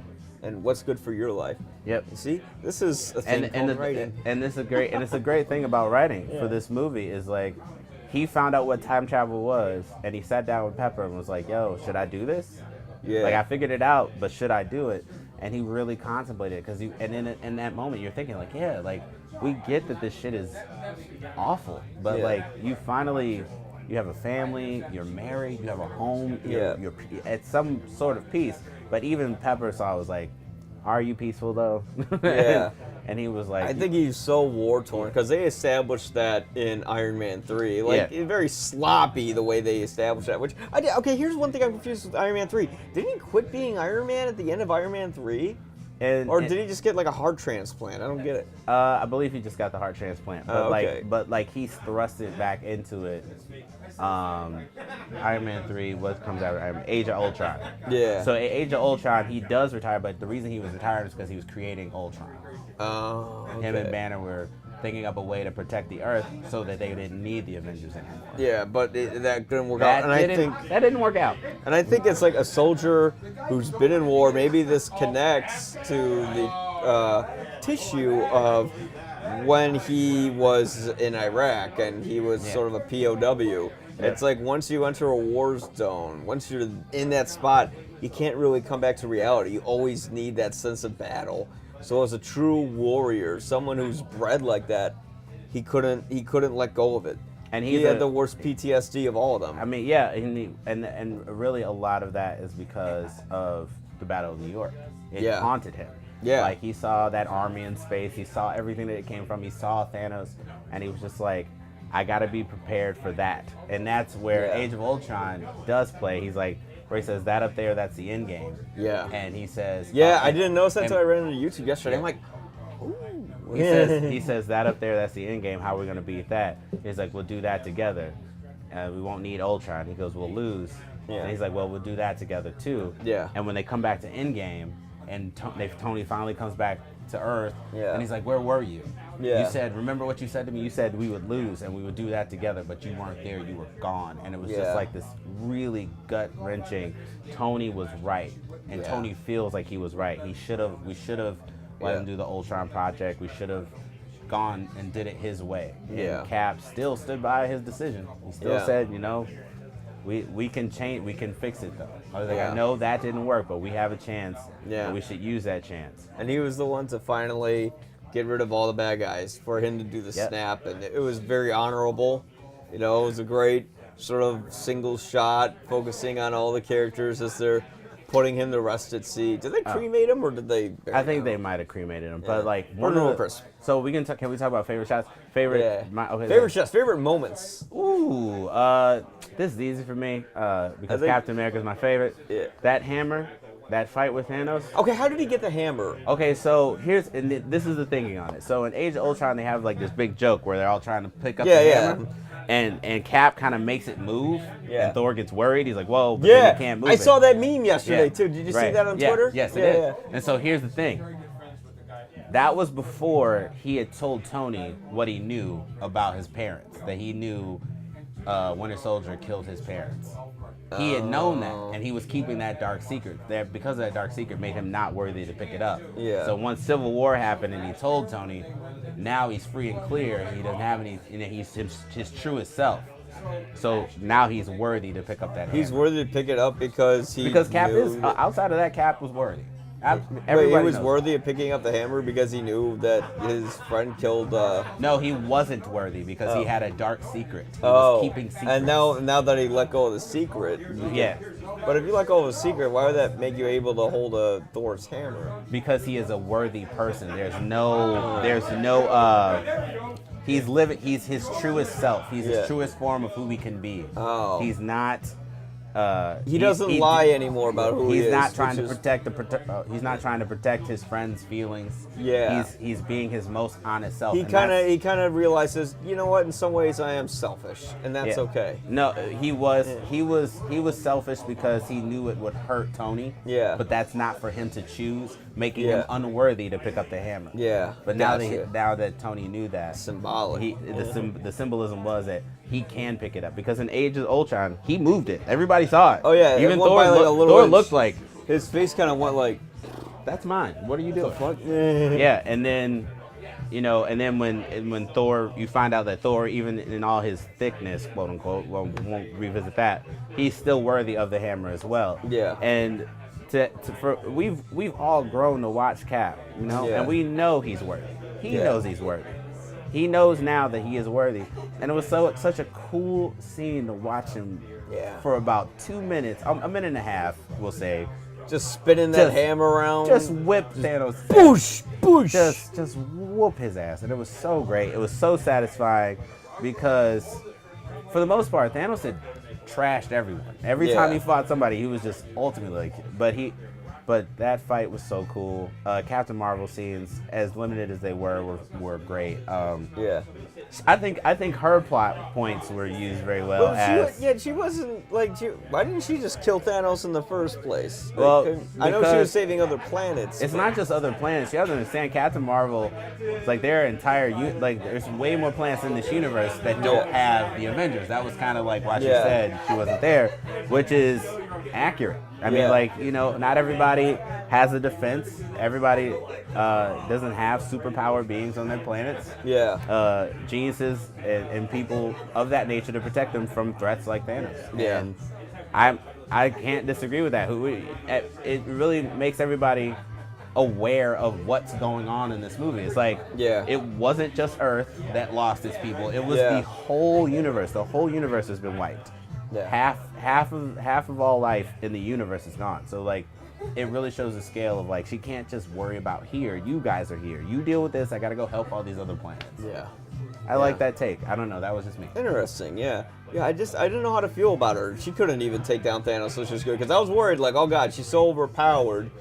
and what's good for your life. Yep. See, this is a thing called writing. And it's a great thing about writing for this movie is like, he found out what time travel was, and he sat down with Pepper and was like, yo, should I do this? Yeah. Like, I figured it out, but should I do it? And he really contemplated it, because in that moment, you're thinking, like, yeah, like, we get that this shit is awful, but, like, you have a family, you're married, you have a home, you're at some sort of peace. But even Pepper saw, was like, are you peaceful, though? Yeah. And he was like... I think he's so war-torn, because they established that in Iron Man 3. Like, it's very sloppy the way they established that, which... Okay, here's one thing I'm confused with Iron Man 3. Didn't he quit being Iron Man at the end of Iron Man 3? Or did he just get like a heart transplant? I don't get it. I believe he just got the heart transplant, but okay. like he's thrusted back into it. Iron Man 3, what comes out? Age of Ultron. Yeah. So Age of Ultron, he does retire, but the reason he was retired is because he was creating Ultron. Oh. Okay. Him and Banner were thinking up a way to protect the Earth so that they didn't need the Avengers anymore. Yeah, but that didn't work out. And I think that didn't work out. And I think it's like a soldier who's been in war. Maybe this connects to the tissue of when he was in Iraq and he was sort of a POW. Yeah. It's like once you enter a war zone, once you're in that spot, you can't really come back to reality. You always need that sense of battle. So as a true warrior, someone who's bred like that, he couldn't let go of it. And he had the worst PTSD of all of them. I mean, yeah, and really a lot of that is because of the Battle of New York. It haunted him. Yeah. Like he saw that army in space, he saw everything that it came from, he saw Thanos, and he was just like, I gotta be prepared for that. And that's where Age of Ultron does play. He's like, where he says, that up there, that's the Endgame. Yeah. And he says... I didn't notice that until I ran into YouTube yesterday. I'm like, ooh. He says, that up there, that's the Endgame. How are we going to beat that? He's like, we'll do that together. We won't need Ultron. He goes, we'll lose. Yeah. And he's like, well, we'll do that together, too. Yeah. And when they come back to Endgame, and Tony finally comes back to Earth, and he's like, where were you? Yeah. You said, remember what you said to me? You said we would lose and we would do that together, but you weren't there. You were gone. And it was just like this really gut-wrenching. Tony was right, and Tony feels like he was right. We should have let him do the Ultron project. We should have gone and did it his way. And Cap still stood by his decision. He still said, we can change, we can fix it though. I was like, I know that didn't work, but we have a chance. Yeah. And we should use that chance. And he was the one to finally get rid of all the bad guys, for him to do the snap, and it was very honorable. It was a great sort of single shot, focusing on all the characters as they're putting him to rest at sea. Did they cremate him, or did they? I think they might have cremated him, but like So we can can we talk about favorite shots? Favorite shots, favorite moments. Ooh, this is easy for me because Captain America is my favorite. Yeah. That hammer. That fight with Thanos. Okay, how did he get the hammer? Okay, so this is the thinking on it. So in Age of Ultron, they have like this big joke where they're all trying to pick up the hammer, and Cap kind of makes it move, and Thor gets worried. He's like, "Whoa, but then he can't move." I saw that meme yesterday too. Did you see that on Twitter? Yes, it did. And so here's the thing. That was before he had told Tony what he knew about his parents. That he knew Winter Soldier killed his parents. He had known that, and he was keeping that dark secret. That because of that dark secret made him not worthy to pick it up. Yeah. So once Civil War happened, and he told Tony, now he's free and clear, and he doesn't have any, and he's his truest self. So now he's worthy to pick up that hammer. He's worthy to pick it up because Cap is outside of that, Cap was worthy. Wait, he was worthy of picking up the hammer because he knew that his friend killed... No, he wasn't worthy because he had a dark secret. He was keeping secrets. And now that he let go of the secret... Yeah. But if you let go of the secret, why would that make you able to hold Thor's hammer? Because he is a worthy person. He's his truest self. He's his truest form of who he can be. Oh. He's not... he doesn't lie anymore about who he is. He's not trying to protect he's not trying to protect his friend's feelings. Yeah. He's being his most honest self. He kind of realizes, you know what? In some ways, I am selfish, and that's okay. No, he was selfish because he knew it would hurt Tony. Yeah. But that's not for him to choose, making him unworthy to pick up the hammer. Yeah. But now that Tony knew that, symbolic. The symbolism was that he can pick it up because in Age of Ultron, he moved it. Everybody saw it. Oh yeah, even Thor looked like his face kind of went like, "That's mine. What are you doing?" Fuck? Yeah, and then, when Thor, you find out that Thor, even in all his thickness, quote unquote, well, we won't revisit that. He's still worthy of the hammer as well. Yeah. And we've all grown to watch Cap, and we know he's worthy. He knows he's worthy. He knows now that he is worthy, and it was such a cool scene to watch him for about 2 minutes, a minute and a half, we'll say. Just spinning that hammer around. Just whip Thanos. Boosh, boosh. Just whoop his ass, and it was so great. It was so satisfying because, for the most part, Thanos had trashed everyone. Every time he fought somebody, he was just ultimately like. But But that fight was so cool. Captain Marvel scenes, as limited as they were great. Yeah. I think her plot points were used very well. She wasn't like. Why didn't she just kill Thanos in the first place? Well, I know she was saving other planets. It's not just other planets. You have to understand, Captain Marvel, it's like their entire there's way more planets in this universe that don't have the Avengers. That was kind of like why she said she wasn't there, which is accurate. I mean, not everybody has a defense. Everybody doesn't have superpower beings on their planets. Yeah. Geniuses and people of that nature to protect them from threats like Thanos. Yeah. And I can't disagree with that. It really makes everybody aware of what's going on in this movie. It's like it wasn't just Earth that lost its people. It was the whole universe. The whole universe has been wiped. Yeah. Half of all life in the universe is gone. So like, it really shows the scale of like, she can't just worry about here. You guys are here. You deal with this. I gotta go help all these other planets. Yeah. I like that take. I don't know. That was just me. Interesting. Yeah. Yeah. I didn't know how to feel about her. She couldn't even take down Thanos, which was good because I was worried like, oh god, she's so overpowered.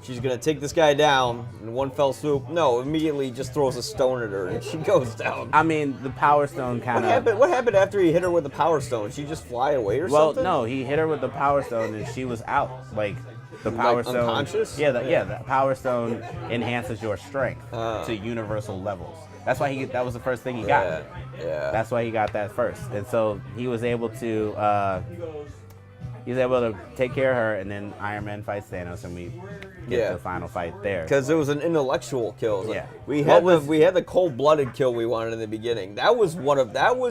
She's gonna take this guy down in one fell swoop. No, immediately just throws a stone at her and she goes down. I mean, the Power Stone kind of. What happened after he hit her with the Power Stone? She just fly away or something? Well, no, he hit her with the Power Stone and she was out. Like the Power Stone. Unconscious? Yeah, the Power Stone enhances your strength to universal levels. That's why that was the first thing he got. Yeah. That's why he got that first, and so he was able to. He's able to take care of her, and then Iron Man fights Thanos, and we get to the final fight there. Because it was an intellectual kill. Yeah. We had the cold-blooded kill we wanted in the beginning. That was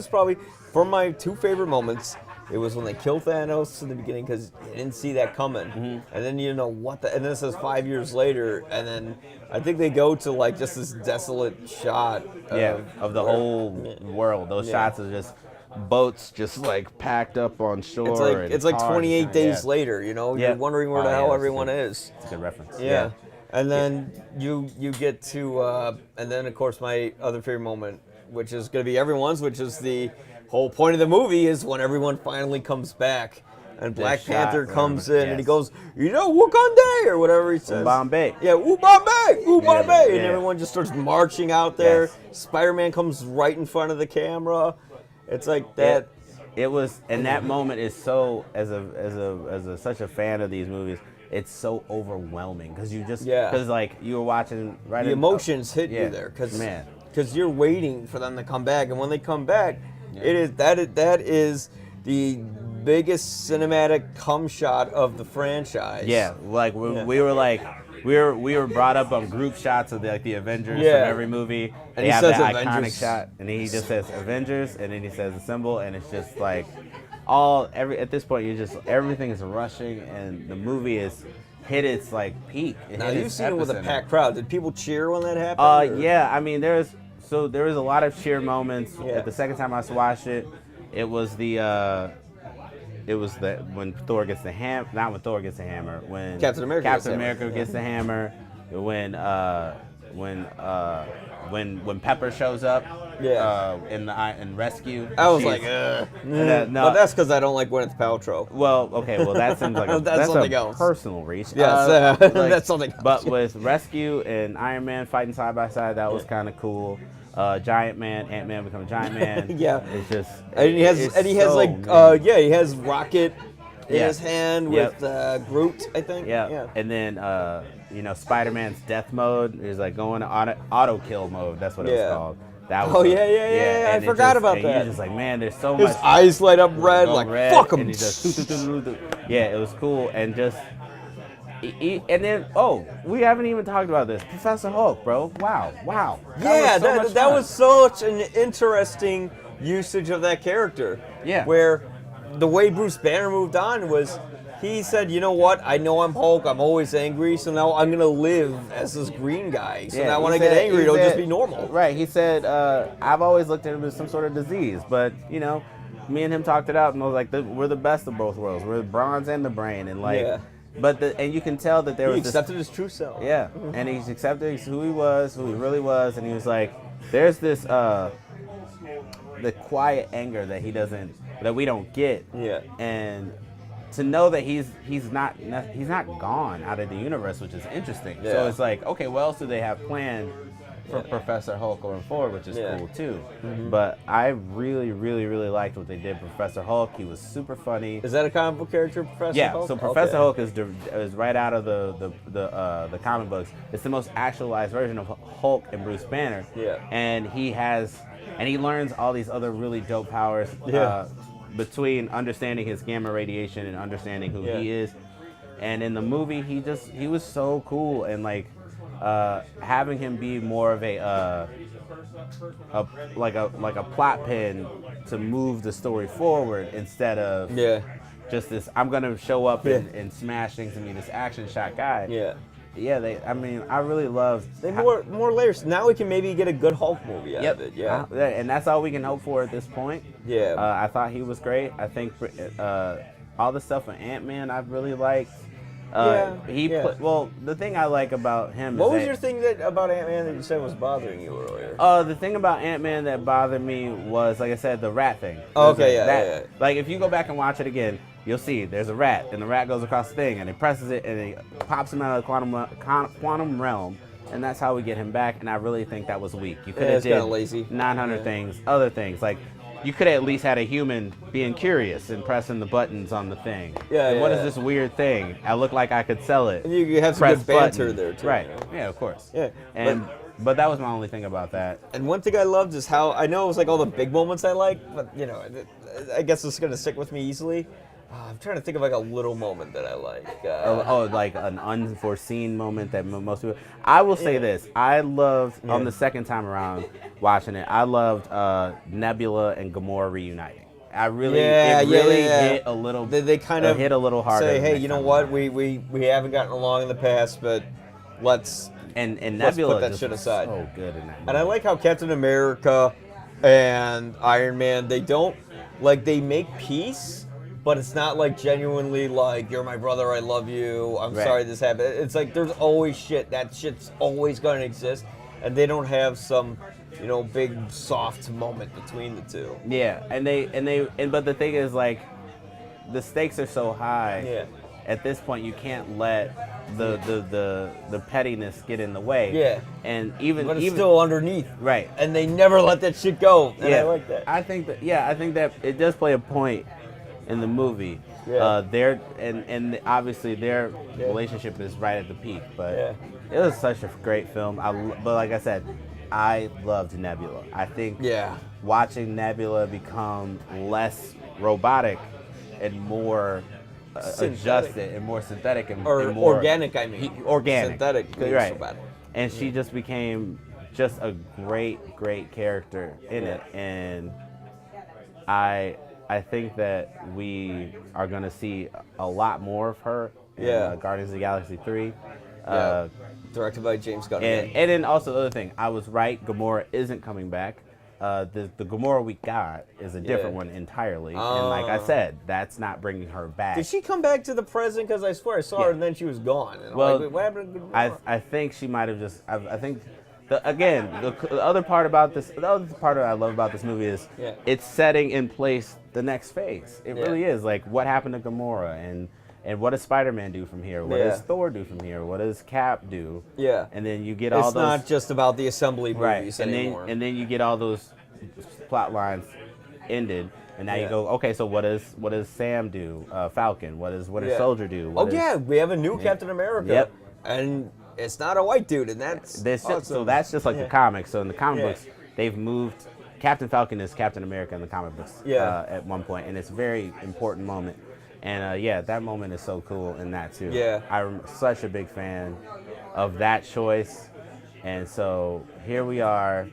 probably from my two favorite moments. It was when they killed Thanos in the beginning because you didn't see that coming, and then and this is 5 years later, and then I think they go to like just this desolate shot. Of the whole world. Those shots of just boats just like packed up on shore. It's like 28 days later. You're wondering where the hell everyone is. It's a good reference. Yeah. And then you get to and then of course my other favorite moment, which is going to be everyone's, which is the whole point of the movie, is when everyone finally comes back and Black Panther comes in and he goes, Wakanda, or whatever he says. Bombay. Yeah, Bombay. And everyone just starts marching out there. Spider-Man comes right in front of the camera. It's like that. It was, and that moment is so, as such a fan of these movies, it's so overwhelming because because like you were watching the emotions hit you there because you're waiting for them to come back, and when they come back, that is the biggest cinematic cum shot of the franchise. Yeah, like we were brought up on group shots of the Avengers from every movie. And they have says that Avengers. iconic shot, and he just says Avengers, and then he says the symbol, and it's just like at this point everything is rushing, and the movie is hit its like peak. Now you've seen it with a packed crowd. Did people cheer when that happened? Yeah. I mean, there was a lot of cheer moments. At the second time I watched it, it was when Thor gets the hammer. Not when Thor gets the hammer. When Captain America gets the hammer. When Pepper shows up. In Rescue. I was like, no. But that's because I don't like Gwyneth Paltrow. Well, okay. Well, that seems like that's something a else. Personal reach. Yes, that's something else. But with Rescue and Iron Man fighting side by side, that was kind of cool. Giant Man, Ant-Man become Giant Man. It's just he has Rocket in his hand with Groot, I think. And then Spider-Man's death mode is like going to auto kill mode. That's what it was called. That was I forgot about that. You're just like, man, there's so much. His eyes light up red, fuck him. And he just, it was cool, and just. And then, we haven't even talked about this. Professor Hulk, bro. Wow. That was such an interesting usage of that character. Yeah. Where the way Bruce Banner moved on was, he said, you know what? I know I'm Hulk. I'm always angry. So now I'm going to live as this green guy. So now when I get angry, it'll just be normal. Right. He said, I've always looked at him as some sort of disease. But, me and him talked it out. And I was like, we're the best of both worlds. We're the bronze and the brain. And and you can tell that he accepted his true self. Yeah. And he's accepted who he was, who he really was. And he was like, there's this, the quiet anger that we don't get. Yeah. And to know that he's not gone out of the universe, which is interesting. Yeah. So it's like, okay, what else do they have planned for Professor Hulk going forward, which is cool too. But I really, really, really liked what they did with Professor Hulk. He was super funny. Is that a comic book character, Professor Yeah, Hulk? so Professor Hulk is right out of the comic books. It's the most actualized version of Hulk and Bruce Banner. Yeah. And he learns all these other really dope powers between understanding his gamma radiation and understanding who he is. And in the movie, he was so cool, and like having him be more of a plot pin to move the story forward instead of just this. I'm gonna show up and smash things and be this action shot guy. Yeah. I really loved. More layers. Now we can maybe get a good Hulk movie out of it. Yeah. And that's all we can hope for at this point. Yeah. I thought he was great. I think all the stuff with Ant-Man I really liked. The thing I like about him What is was your thing about Ant-Man that you said was bothering you earlier? The thing about Ant-Man that bothered me was, like I said, the rat thing. Like, if you go back and watch it again, you'll see there's a rat, and the rat goes across the thing, and it presses it, and it pops him out of the quantum realm, and that's how we get him back, and I really think that was weak. You could have did lazy. 900 things, other things, like, you could have at least had a human being curious and pressing the buttons on the thing. What is this weird thing? I look like I could sell it. And you have some good banter there, too. Right. Yeah, of course. Yeah. But that was my only thing about that. And one thing I loved is how, I know it was like all the big moments I like, but, you know, I guess it's going to stick with me easily. I'm trying to think of like a little moment that I like. Like an unforeseen moment that most people. I will say this: I loved on the second time around watching it. I loved Nebula and Gamora reuniting. I really, hit a little. They kind of hit a little harder. Say, hey, you know what? We haven't gotten along in the past, but let's Nebula put that shit aside. So good in that movie. And I like how Captain America and Iron Man, they make peace. But it's not like genuinely like, you're my brother, I love you, I'm sorry this happened. It's like there's always shit. That shit's always going to exist. And they don't have some, big soft moment between the two. Yeah, but the thing is, like, the stakes are so high. Yeah. At this point, you can't let the pettiness get in the way. Yeah. And but it's still underneath. Right. And they never let that shit go. And I like that. I think that it does play a point in the movie. And obviously their relationship is right at the peak, but it was such a great film. But like I said, I loved Nebula. I think watching Nebula become less robotic and more adjusted and more synthetic and more organic. Organic, synthetic, right? So bad. And she just became just a great character in it, and I think that we are going to see a lot more of her in Guardians of the Galaxy 3. Directed by James Gunn. And then also the other thing, I was right, Gamora isn't coming back. The Gamora we got is a different one entirely. And like I said, that's not bringing her back. Did she come back to the present? Because I swear I saw her and then she was gone. And what happened to Gamora? I think she might have just, I think... The other part about this, the other part that I love about this movie is it's setting in place the next phase. It really is. Like, what happened to Gamora, and what does Spider-Man do from here? What does Thor do from here? What does Cap do? Yeah. And then you get all those. It's not just about the assembly movies anymore. And then you get all those plot lines ended. And now you go, okay, so what does Sam do? Falcon. What does Soldier do? We have a new Captain America. Yep. And it's not a white dude, and that's awesome. So that's just like the comics. So in the comic books, they've moved. Captain Falcon is Captain America in the comic books at one point, and it's a very important moment. And that moment is so cool in that too. Yeah, I'm such a big fan of that choice, and so here we are,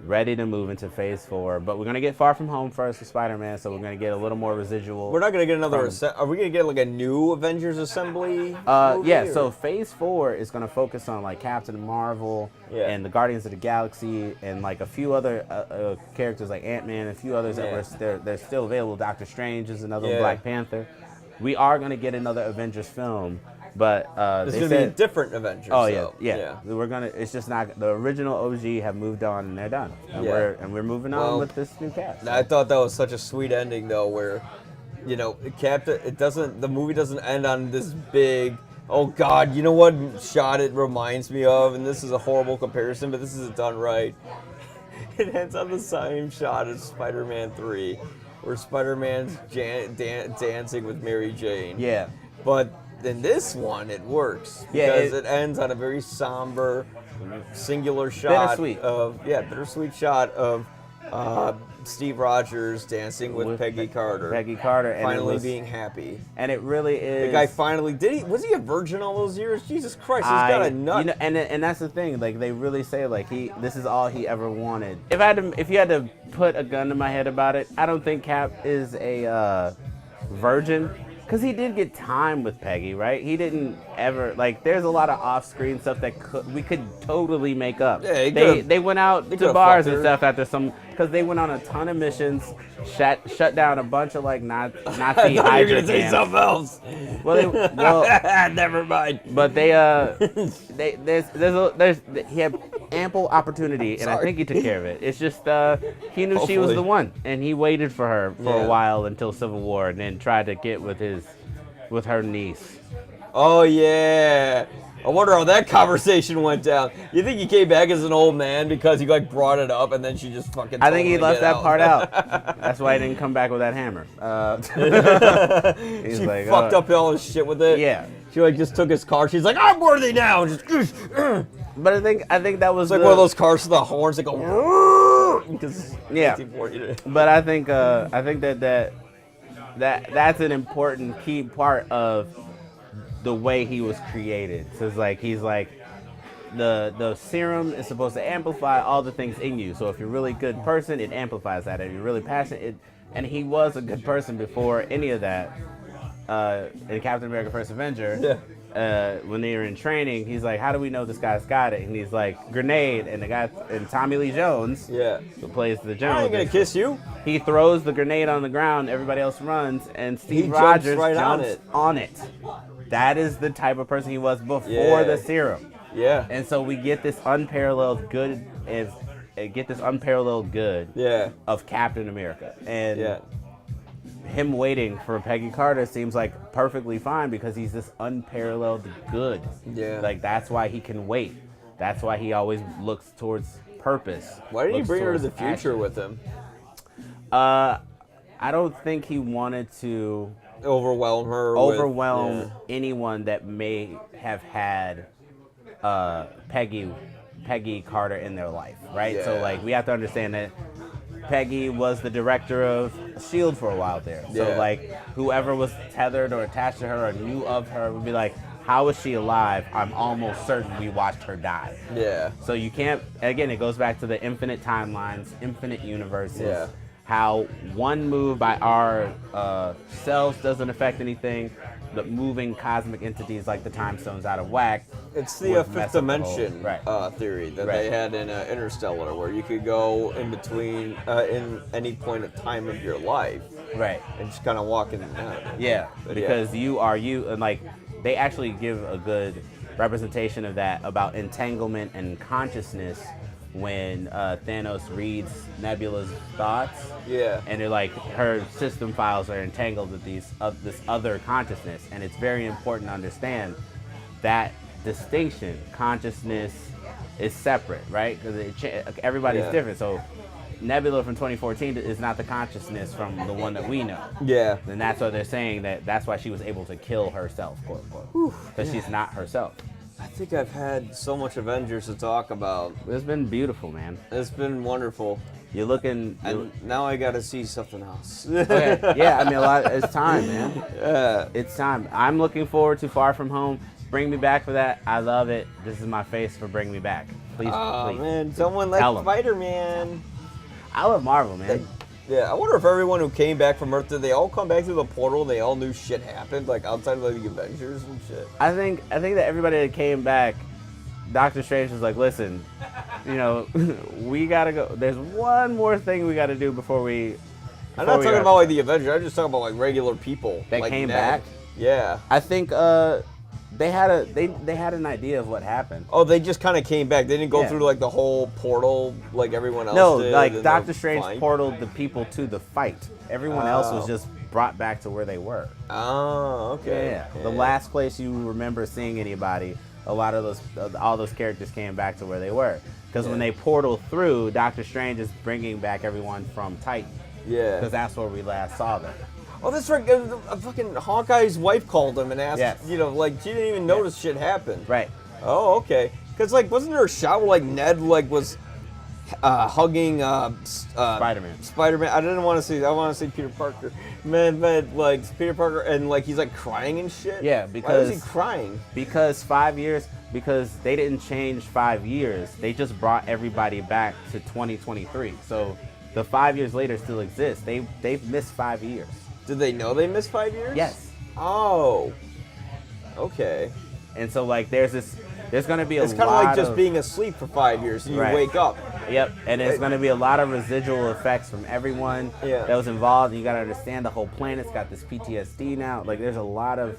ready to move into Phase 4. But we're gonna get Far From Home first with Spider-Man, so we're gonna get a little more residual. We're not gonna get another. Are we gonna get like a new Avengers Assembly? So Phase 4 is gonna focus on like Captain Marvel and the Guardians of the Galaxy and like a few other characters like Ant-Man and a few others that they're still available. Doctor Strange is another Black Panther. We are gonna get another Avengers film. But there's gonna be a different Avengers. We're gonna. It's just not the original OG have moved on and they're done. And we're moving on with this new cast. I thought that was such a sweet ending though, where you know, the movie doesn't end on this big, oh God, you know what shot it reminds me of? And this is a horrible comparison, but this is done right. It ends on the same shot as Spider-Man 3, where Spider-Man's dancing with Mary Jane. Yeah. But in this one, it works because it ends on a very somber, singular shot bittersweet shot of Steve Rogers dancing with Peggy Carter. Peggy Carter, and finally being happy. And it really is. The guy finally was he a virgin all those years? Jesus Christ, he's got a nut. You know, and that's the thing. Like they really say, like this is all he ever wanted. If you had to put a gun to my head about it, I don't think Cap is a virgin. Because he did get time with Peggy, right? He didn't ever, like, there's a lot of off-screen stuff that we could totally make up. Yeah, they went out to bars and stuff after because they went on a ton of missions, shut down a bunch of, like, Nazi I thought you were going to say something else. Well, never mind. But he had ample opportunity, and I think he took care of it. It's just he knew she was the one, and he waited for her for a while until Civil War, and then tried to get with her niece. Oh yeah. I wonder how that conversation went down. You think he came back as an old man because he like brought it up and then she just fucking. I think he left that part out. That's why he didn't come back with that hammer. She like, fucked up all his shit with it. Yeah. She like just took his car. She's like, I'm worthy now. Just. But I think that was it's like one of those cars with the horns that go. Because yeah. But I think that's an important key part of the way he was created. So it's like he's like the serum is supposed to amplify all the things in you. So if you're a really good person, it amplifies that. If you're really passionate, and he was a good person before any of that. In Captain America: First Avenger, when they were in training, he's like, "How do we know this guy's got it?" And he's like, "Grenade." And the guy, and Tommy Lee Jones, who plays the general, I ain't gonna kiss you. He throws the grenade on the ground. Everybody else runs, and Steve Rogers jumps on it. That is the type of person he was before the serum. Yeah. And so we get this unparalleled good of Captain America. And him waiting for Peggy Carter seems like perfectly fine because he's this unparalleled good. Yeah. Like that's why he can wait. That's why he always looks towards purpose. Why didn't he bring her to the future with him? I don't think he wanted to overwhelm anyone that may have had Peggy Carter in their life, right? Yeah. So like we have to understand that Peggy was the director of S.H.I.E.L.D. for a while there. So like whoever was tethered or attached to her or knew of her would be like, how is she alive? I'm almost certain we watched her die. Yeah. So you can't, again, it goes back to the infinite timelines, infinite universes. Yeah. How one move by our selves doesn't affect anything, but moving cosmic entities like the time stones out of whack. It's the fifth dimension theory that they had in Interstellar, where you could go in between in any point of time of your life, right, and just kind of walk in and out. Yeah, because you are you, and like they actually give a good representation of that about entanglement and consciousness. When Thanos reads Nebula's thoughts, and they're like her system files are entangled with this other consciousness, and it's very important to understand that distinction. Consciousness is separate, right? Because everybody's different. So Nebula from 2014 is not the consciousness from the one that we know. Yeah, and that's why they're saying that's why she was able to kill herself, quote unquote, because she's not herself. I think I've had so much Avengers to talk about. It's been beautiful, man. It's been wonderful. You're looking... And now I got to see something else. Okay. Yeah, I mean, it's time, man. Yeah. It's time. I'm looking forward to Far From Home. Bring me back for that. I love it. This is my face for Bring Me Back. Please, please. Man, someone like Spider-Man. I love Marvel, man. Yeah, I wonder if everyone who came back from Earth, did they all come back through the portal and they all knew shit happened, like outside of like, the Avengers and shit? I think that everybody that came back, Doctor Strange was like, listen, you know, we gotta go. There's one more thing we gotta do before we. I'm not talking about like the Avengers. I'm just talking about like regular people that like came back. Yeah, I think they had an idea of what happened. Oh, they just kind of came back. They didn't go through like the whole portal like everyone else did. No, like Doctor Strange portaled the people to the fight. Everyone else was just brought back to where they were. Oh, okay. Yeah. The last place you remember seeing anybody, a lot of all those characters came back to where they were. Because when they portal through, Doctor Strange is bringing back everyone from Titan. Yeah. Because that's where we last saw them. Oh, that's right. Fucking Hawkeye's wife called him and asked, Yes. you know, like, she didn't even notice shit happened. Right. Oh, okay. Because, like, wasn't there a shot where, like, Ned, like, was hugging Spider-Man. Spider-Man. I didn't want to say. I want to say Peter Parker. Man, like Peter Parker, and like he's like crying and shit. Yeah, because why is he crying? Because 5 years. Because they didn't change 5 years. They just brought everybody back to 2023. So the 5 years later still exists. They've missed 5 years. Did they know they missed 5 years? Yes. Oh. Okay. And so like there's going to be a lot of... It's kind of like just being asleep for 5 years and you wake up. Yep, and there's going to be a lot of residual effects from everyone that was involved. You got to understand the whole planet's got this PTSD now. Like there's a lot of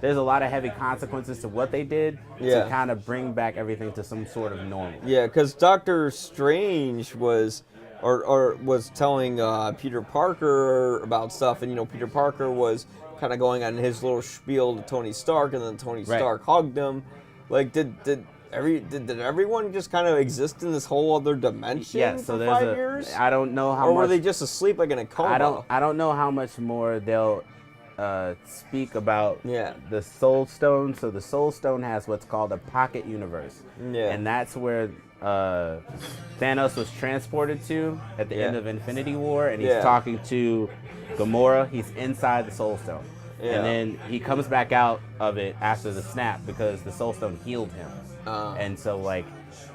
heavy consequences to what they did to kind of bring back everything to some sort of normal. Yeah, because Doctor Strange was was telling Peter Parker about stuff, and you know Peter Parker was kind of going on his little spiel to Tony Stark, and then Tony Stark hugged him. Like, did everyone just kind of exist in this whole other dimension for 5 years? I don't know how much. Or were they just asleep like in a coma? I don't know how much more they'll speak about the Soul Stone. So the Soul Stone has what's called a pocket universe, and that's where Thanos was transported to at the end of Infinity War, and he's talking to Gamora. He's inside the Soul Stone. And then he comes back out of it after the snap because the Soul Stone healed him. And so, like,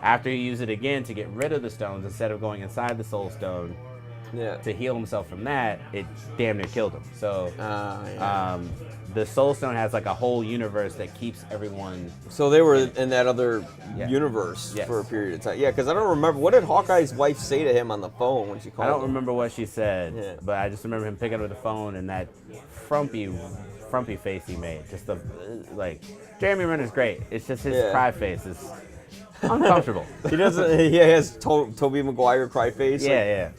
after he used it again to get rid of the stones, instead of going inside the Soul Stone to heal himself from that, it damn near killed him. So the Soul Stone has, like, a whole universe that keeps everyone... So they were in that other universe for a period of time. Yeah, because I don't remember. What did Hawkeye's wife say to him on the phone when she called him? I don't remember what she said, but I just remember him picking up the phone and that frumpy face he made. Just like, Jeremy Renner's great. It's just his cry face is uncomfortable. He has Tobey Maguire cry face. Yeah.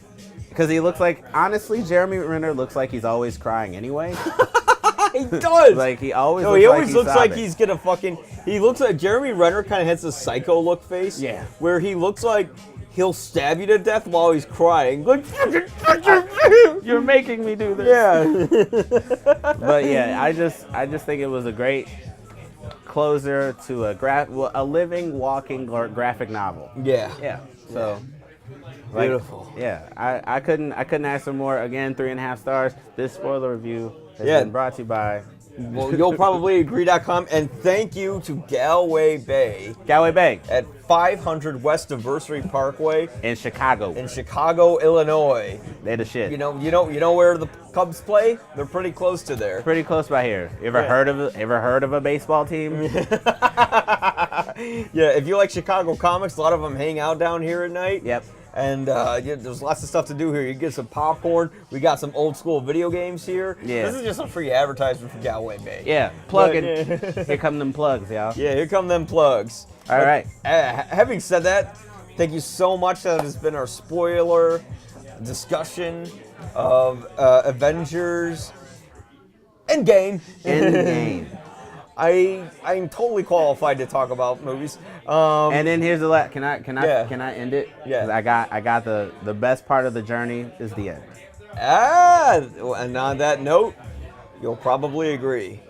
Because he looks like, honestly, Jeremy Renner looks like he's always crying anyway. He does. Like he always. No, he always looks like he's gonna fucking. He looks like Jeremy Renner kind of has a psycho look face. Yeah. Where he looks like he'll stab you to death while he's crying. Like, you're making me do this. Yeah. But yeah, I just think it was a great closer to a living, walking graphic novel. Yeah. Yeah. So. Like, beautiful. Yeah, I couldn't ask for more. Again, 3.5 stars. This spoiler review has been brought to you by. Well, you'll probably agree.com, and thank you to Galway Bay at 500 West Diversity Parkway in Chicago, Illinois. They the shit. You know where the Cubs play? They're pretty close to there. Pretty close by here. You ever heard of a baseball team? Yeah, if you like Chicago comics, a lot of them hang out down here at night. Yep. And there's lots of stuff to do here. You get some popcorn. We got some old school video games here. Yeah. This is just a free advertisement for Galway Bay. Yeah, plugging. Here come them plugs, y'all. Yeah, here come them plugs. All right. Having said that, thank you so much. That has been our spoiler discussion of Avengers Endgame. Endgame. I'm totally qualified to talk about movies. And then here's the last. Can I end it? Yeah. 'Cause I got the best part of the journey is the end. And on that note, you'll probably agree.